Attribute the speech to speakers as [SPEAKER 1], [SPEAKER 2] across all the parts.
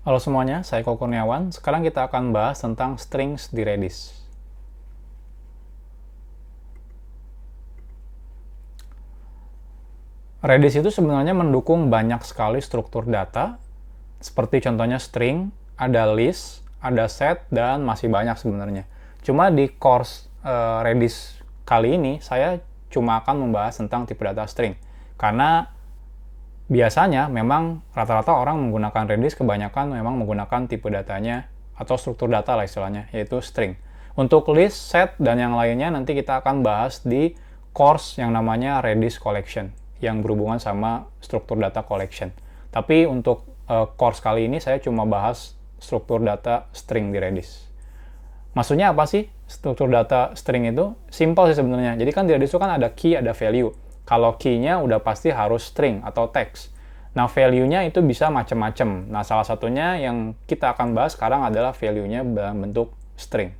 [SPEAKER 1] Halo semuanya, saya Ko Kurniawan. Sekarang kita akan bahas tentang strings di Redis. Redis itu sebenarnya mendukung banyak sekali struktur data, seperti contohnya string, ada list, ada set, dan masih banyak sebenarnya. Cuma di course Redis kali ini, saya cuma akan membahas tentang tipe data string. Karena biasanya memang rata-rata orang menggunakan Redis kebanyakan memang menggunakan tipe datanya atau struktur data lah istilahnya, yaitu string. Untuk list, set, dan yang lainnya nanti kita akan bahas di course yang namanya Redis Collection yang berhubungan sama struktur data collection. Tapi untuk course kali ini saya cuma bahas struktur data string di Redis. Maksudnya apa sih struktur data string itu? Simple sih sebenarnya. Jadi kan di Redis itu kan ada key, ada value. Kalau key-nya udah pasti harus string atau text. Nah, value-nya itu bisa macam-macam. Nah, salah satunya yang kita akan bahas sekarang adalah value-nya dalam bentuk string.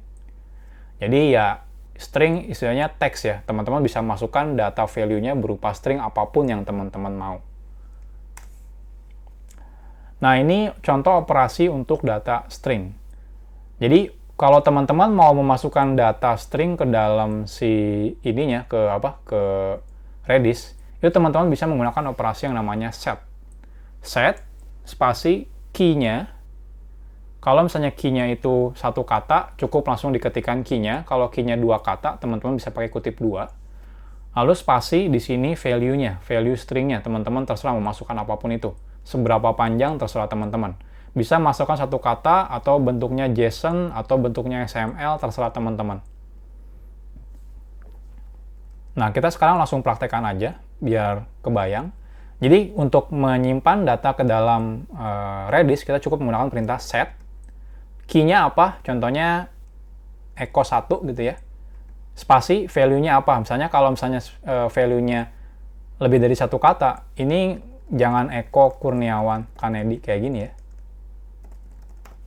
[SPEAKER 1] Jadi ya, string istilahnya teks ya. Teman-teman bisa masukkan data value-nya berupa string apapun yang teman-teman mau. Nah, ini contoh operasi untuk data string. Jadi, kalau teman-teman mau memasukkan data string ke dalam si ininya, ke Redis, itu teman-teman bisa menggunakan operasi yang namanya set. Set, spasi, key-nya. Kalau misalnya key-nya itu satu kata, cukup langsung diketikkan key-nya. Kalau key-nya dua kata, teman-teman bisa pakai kutip dua. Lalu spasi di sini value-nya, value string-nya. Teman-teman terserah memasukkan apapun itu. Seberapa panjang terserah teman-teman. Bisa masukkan satu kata, atau bentuknya JSON, atau bentuknya XML, terserah teman-teman. Nah, kita sekarang langsung praktekkan aja, biar kebayang. Jadi, untuk menyimpan data ke dalam Redis, kita cukup menggunakan perintah set. Key-nya apa? Contohnya, echo 1 gitu ya. Spasi, value-nya apa? Misalnya, kalau misalnya value-nya lebih dari satu kata, ini jangan echo Kurniawan Kanedi, kayak gini ya.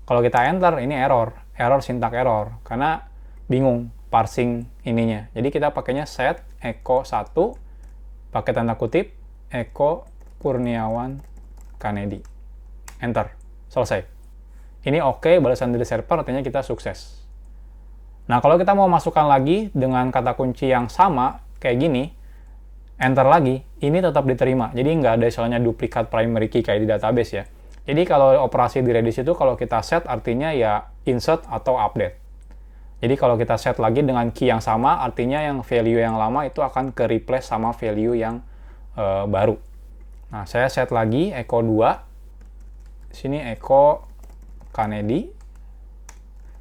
[SPEAKER 1] Kalau kita enter, ini error syntax error, karena bingung parsing ininya. Jadi kita pakainya set echo 1 pakai tanda kutip echo Kurniawan Kanedi. Enter. Selesai. Ini oke, balasan dari server artinya kita sukses. Nah, kalau kita mau masukkan lagi dengan kata kunci yang sama kayak gini, enter lagi, ini tetap diterima. Jadi nggak ada istilahnya duplikat primary key kayak di database ya. Jadi kalau operasi di Redis itu kalau kita set artinya ya insert atau update. Jadi kalau kita set lagi dengan key yang sama, artinya yang value yang lama itu akan ke replace sama value yang baru. Nah, saya set lagi echo 2. Sini echo Kanedi.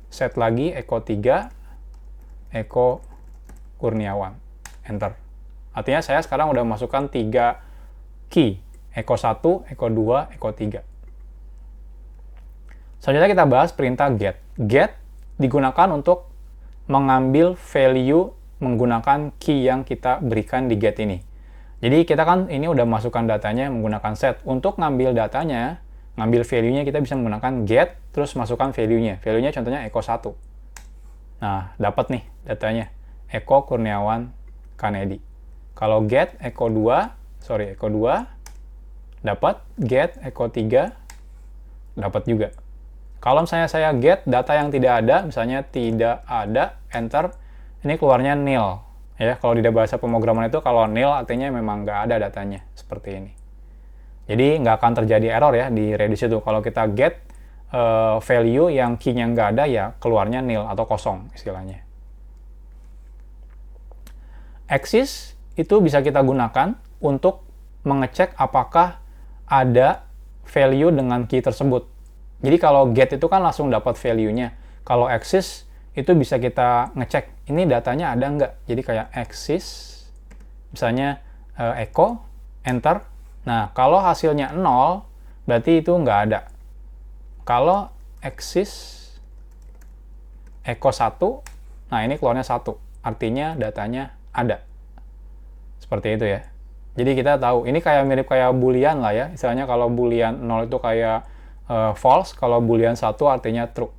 [SPEAKER 1] Set lagi echo 3. Echo Kurniawan. Enter. Artinya saya sekarang udah masukkan 3 key. Echo 1, echo 2, echo 3. Selanjutnya kita bahas perintah get. Get digunakan untuk mengambil value menggunakan key yang kita berikan di get ini. Jadi kita kan ini udah masukkan datanya menggunakan set. Untuk ngambil datanya, ngambil value-nya kita bisa menggunakan get, terus masukkan value-nya. Value-nya contohnya echo 1. Nah, dapat nih datanya. Echo Kurniawan Kanedi. Kalau get echo 2, dapat. Get echo 3, dapat juga. Kalau misalnya saya get data yang tidak ada, misalnya tidak ada, enter, ini keluarnya nil. Ya, kalau di bahasa pemrograman itu kalau nil artinya memang nggak ada datanya, seperti ini. Jadi nggak akan terjadi error ya di Redis itu. Kalau kita get value yang key-nya nggak ada, ya keluarnya nil atau kosong istilahnya. Axis itu bisa kita gunakan untuk mengecek apakah ada value dengan key tersebut. Jadi kalau get itu kan langsung dapat value-nya. Kalau axis itu bisa kita ngecek, ini datanya ada nggak? Jadi kayak axis, misalnya echo, enter. Nah, kalau hasilnya 0, berarti itu nggak ada. Kalau axis, echo 1, nah ini keluarnya 1. Artinya datanya ada. Seperti itu ya. Jadi kita tahu, ini kayak mirip kayak boolean lah ya. Istilahnya kalau boolean 0 itu kayak false, kalau boolean 1 artinya true.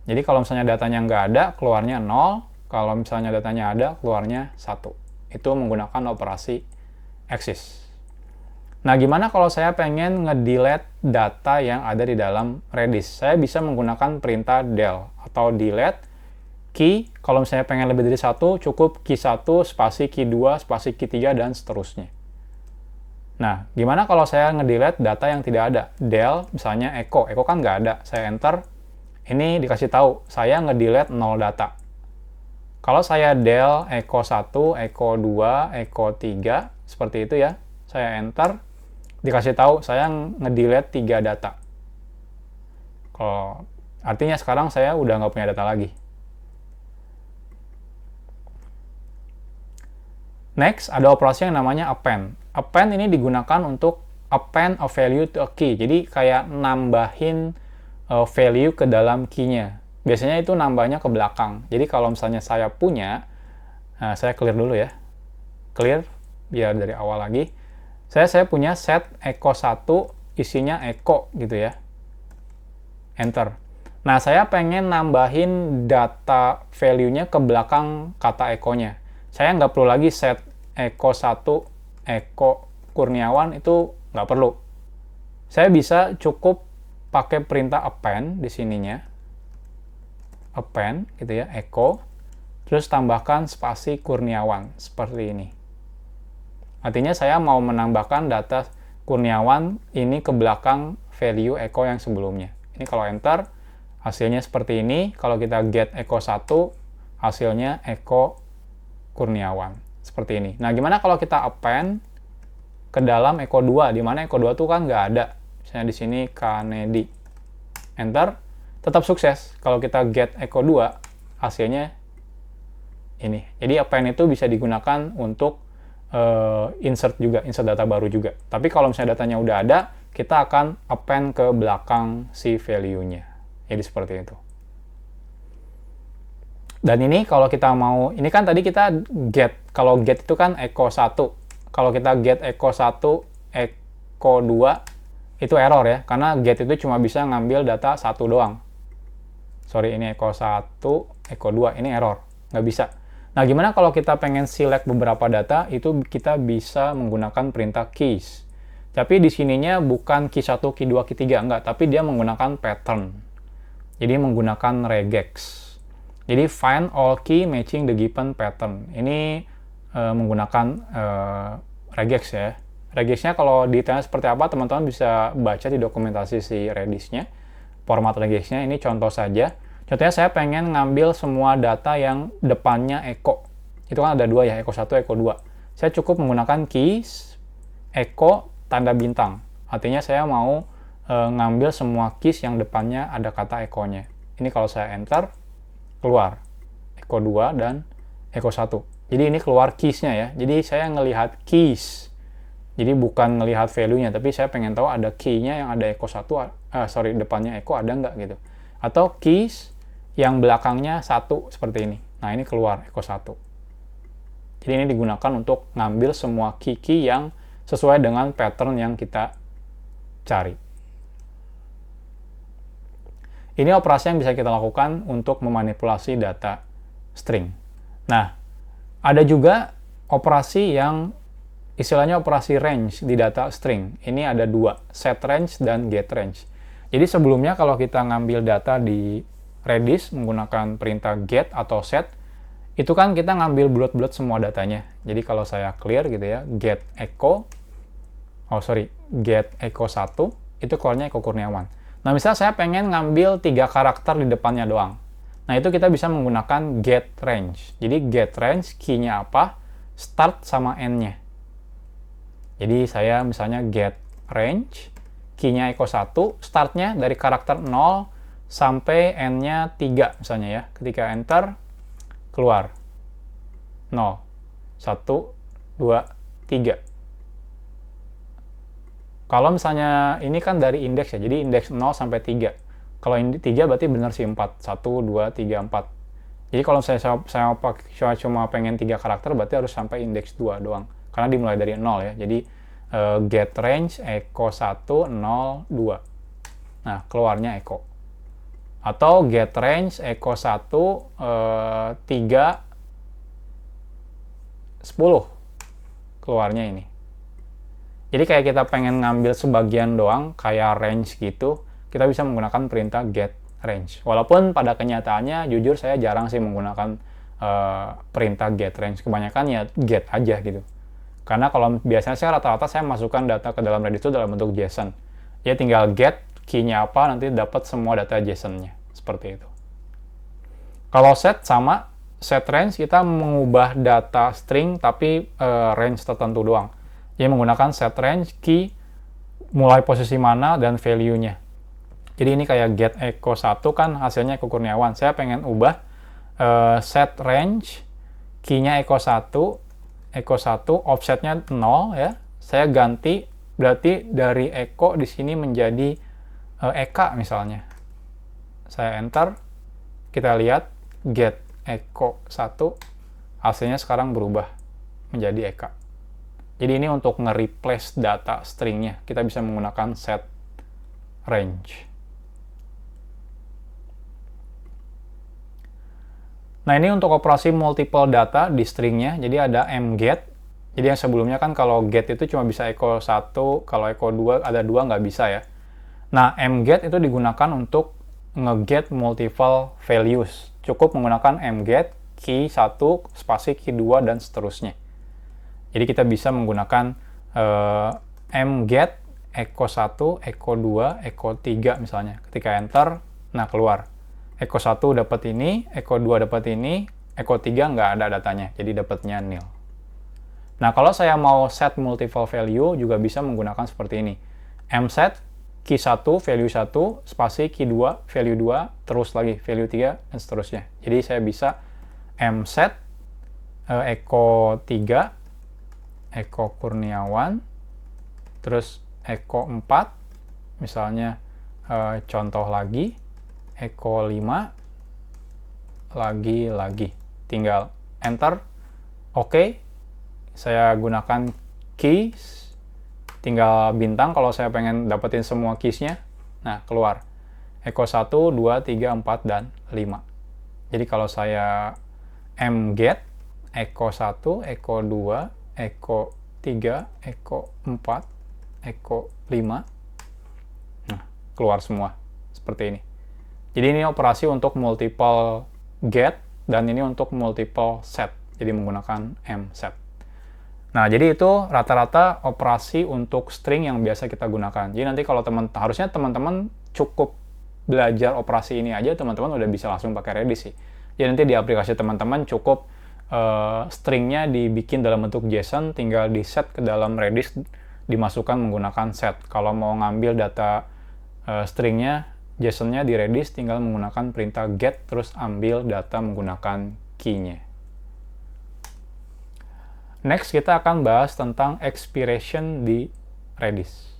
[SPEAKER 1] Jadi kalau misalnya datanya nggak ada, keluarnya 0. Kalau misalnya datanya ada, keluarnya 1. Itu menggunakan operasi axis. Nah, gimana kalau saya pengen nge-delete data yang ada di dalam Redis. Saya bisa menggunakan perintah del atau delete key. Kalau misalnya pengen lebih dari satu, cukup key 1, spasi key 2, spasi key 3, dan seterusnya. Nah, gimana kalau saya ngedelete data yang tidak ada? Del, misalnya echo kan nggak ada. Saya enter, ini dikasih tahu, saya ngedelete 0 data. Kalau saya del echo 1, echo 2, echo 3, seperti itu ya, saya enter, dikasih tahu saya ngedelete 3 data. Kalau artinya sekarang saya udah nggak punya data lagi. Next, ada operasi yang namanya append. Append ini digunakan untuk append a value to a key. Jadi kayak nambahin value ke dalam key-nya. Biasanya itu nambahnya ke belakang. Jadi kalau misalnya saya punya, saya clear dulu ya. Clear, biar dari awal lagi. Saya punya set echo 1, isinya echo gitu ya. Enter. Nah, saya pengen nambahin data value-nya ke belakang kata echo-nya. Saya nggak perlu lagi set echo 1, echo Kurniawan, itu nggak perlu. Saya bisa cukup pakai perintah append di sininya. Append gitu ya, echo, terus tambahkan spasi Kurniawan seperti ini. Artinya saya mau menambahkan data Kurniawan ini ke belakang value echo yang sebelumnya. Ini kalau enter, hasilnya seperti ini. Kalau kita get echo 1, hasilnya echo Kurniawan. Seperti ini. Nah, gimana kalau kita append ke dalam echo 2, di mana echo 2 tuh kan nggak ada. Misalnya di sini Kennedy. Enter, tetap sukses. Kalau kita get echo 2, hasilnya ini. Jadi append itu bisa digunakan untuk insert data baru juga. Tapi kalau misalnya datanya udah ada, kita akan append ke belakang si value-nya. Jadi seperti itu. Dan ini kalau kita mau, ini kan tadi kita get. Kalau get itu kan echo 1. Kalau kita get echo 1, echo 2, itu error ya. Karena get itu cuma bisa ngambil data 1 doang. Sorry, ini echo 1, echo 2, ini error. Nggak bisa. Nah, gimana kalau kita pengen select beberapa data, itu kita bisa menggunakan perintah keys. Tapi di sininya bukan key 1, key 2, key 3, enggak. Tapi dia menggunakan pattern. Jadi menggunakan regex. Jadi find all key matching the given pattern. Ini menggunakan regex ya. Regexnya kalau detailnya seperti apa, teman-teman bisa baca di dokumentasi si Redis-nya. Format regexnya ini contoh saja. Contohnya saya pengen ngambil semua data yang depannya echo. Itu kan ada 2 ya, echo 1, echo 2. Saya cukup menggunakan keys, echo, tanda bintang. Artinya saya mau ngambil semua keys yang depannya ada kata echo-nya. Ini kalau saya enter, keluar echo 2 dan echo 1. Jadi ini keluar keys-nya ya. Jadi saya ngelihat keys. Jadi bukan ngelihat value-nya, tapi saya pengen tahu ada key-nya yang ada echo 1, depannya echo ada nggak gitu. Atau keys yang belakangnya 1 seperti ini. Nah, ini keluar echo 1. Jadi ini digunakan untuk ngambil semua key-key yang sesuai dengan pattern yang kita cari. Ini operasi yang bisa kita lakukan untuk memanipulasi data string. Nah, ada juga operasi yang istilahnya operasi range di data string. Ini ada 2, set range dan get range. Jadi sebelumnya kalau kita ngambil data di Redis menggunakan perintah get atau set, itu kan kita ngambil bulat-bulat semua datanya. Jadi kalau saya clear gitu ya, get echo 1, itu keluarnya echo Kurniawan. Nah, misalnya saya pengen ngambil 3 karakter di depannya doang. Nah, itu kita bisa menggunakan get range. Jadi get range key-nya apa? Start sama end-nya. Jadi saya misalnya get range, key-nya echo 1, start-nya dari karakter 0 sampai end-nya 3 misalnya ya. Ketika enter, keluar 0, 1, 2, 3. Kalau misalnya ini kan dari indeks ya, jadi indeks 0 sampai 3. Kalau 3 berarti benar sih 4. 1, 2, 3, 4. Jadi kalau saya cuma pengen 3 karakter, berarti harus sampai indeks 2 doang. Karena dimulai dari 0 ya. Jadi get range echo 1, 0, 2. Nah, keluarnya echo. Atau get range echo 1, 3, 10. Keluarnya ini. Jadi kayak kita pengen ngambil sebagian doang, kayak range gitu, kita bisa menggunakan perintah get range. Walaupun pada kenyataannya, jujur saya jarang sih menggunakan perintah get range. Kebanyakan ya get aja gitu. Karena kalau biasanya saya rata-rata saya masukkan data ke dalam Redis itu dalam bentuk JSON. Ya tinggal get, key-nya apa, nanti dapat semua data JSON-nya. Seperti itu. Kalau set sama, set range kita mengubah data string tapi range tertentu doang. Jadi menggunakan set range, key, mulai posisi mana, dan value-nya. Jadi ini kayak get echo 1 kan hasilnya Eko Kurniawan. Saya pengen ubah set range, key-nya echo 1, offset-nya 0 ya. Saya ganti, berarti dari echo di sini menjadi Eka misalnya. Saya enter, kita lihat get echo 1, hasilnya sekarang berubah menjadi Eka. Jadi ini untuk nge-replace data stringnya, kita bisa menggunakan set range. Nah ini untuk operasi multiple data di stringnya, jadi ada mget. Jadi yang sebelumnya kan kalau get itu cuma bisa echo 1, kalau echo 2 ada 2 nggak bisa ya. Nah mget itu digunakan untuk nge-get multiple values. Cukup menggunakan mget, key 1, spasi key 2, dan seterusnya. Jadi kita bisa menggunakan mget, echo 1, echo 2, echo 3 misalnya. Ketika enter, nah keluar. Echo 1 dapat ini, echo 2 dapat ini, echo 3 nggak ada datanya, jadi dapatnya nil. Nah kalau saya mau set multiple value, juga bisa menggunakan seperti ini. Mset, key 1, value 1, spasi key 2, value 2, terus lagi value 3, dan seterusnya. Jadi saya bisa mset, echo 3, Eko Kurniawan, terus Eko 4, misalnya contoh lagi, Eko 5, lagi, tinggal enter, oke, saya gunakan keys, tinggal bintang kalau saya pengen dapetin semua keysnya, nah keluar, Eko 1, 2, 3, 4, dan 5. Jadi kalau saya mget, Eko 1, Eko 2, Eko 3, Eko 4, Eko 5. Nah, keluar semua. Seperti ini. Jadi ini operasi untuk multiple get, dan ini untuk multiple set. Jadi menggunakan mset. Nah, jadi itu rata-rata operasi untuk string yang biasa kita gunakan. Jadi nanti kalau harusnya teman-teman cukup belajar operasi ini aja, teman-teman udah bisa langsung pakai Redis sih. Jadi nanti di aplikasi teman-teman cukup stringnya dibikin dalam bentuk JSON, tinggal di set ke dalam Redis, dimasukkan menggunakan set. Kalau mau ngambil data stringnya, JSON-nya di Redis, tinggal menggunakan perintah get, terus ambil data menggunakan key-nya. Next, kita akan bahas tentang expiration di Redis.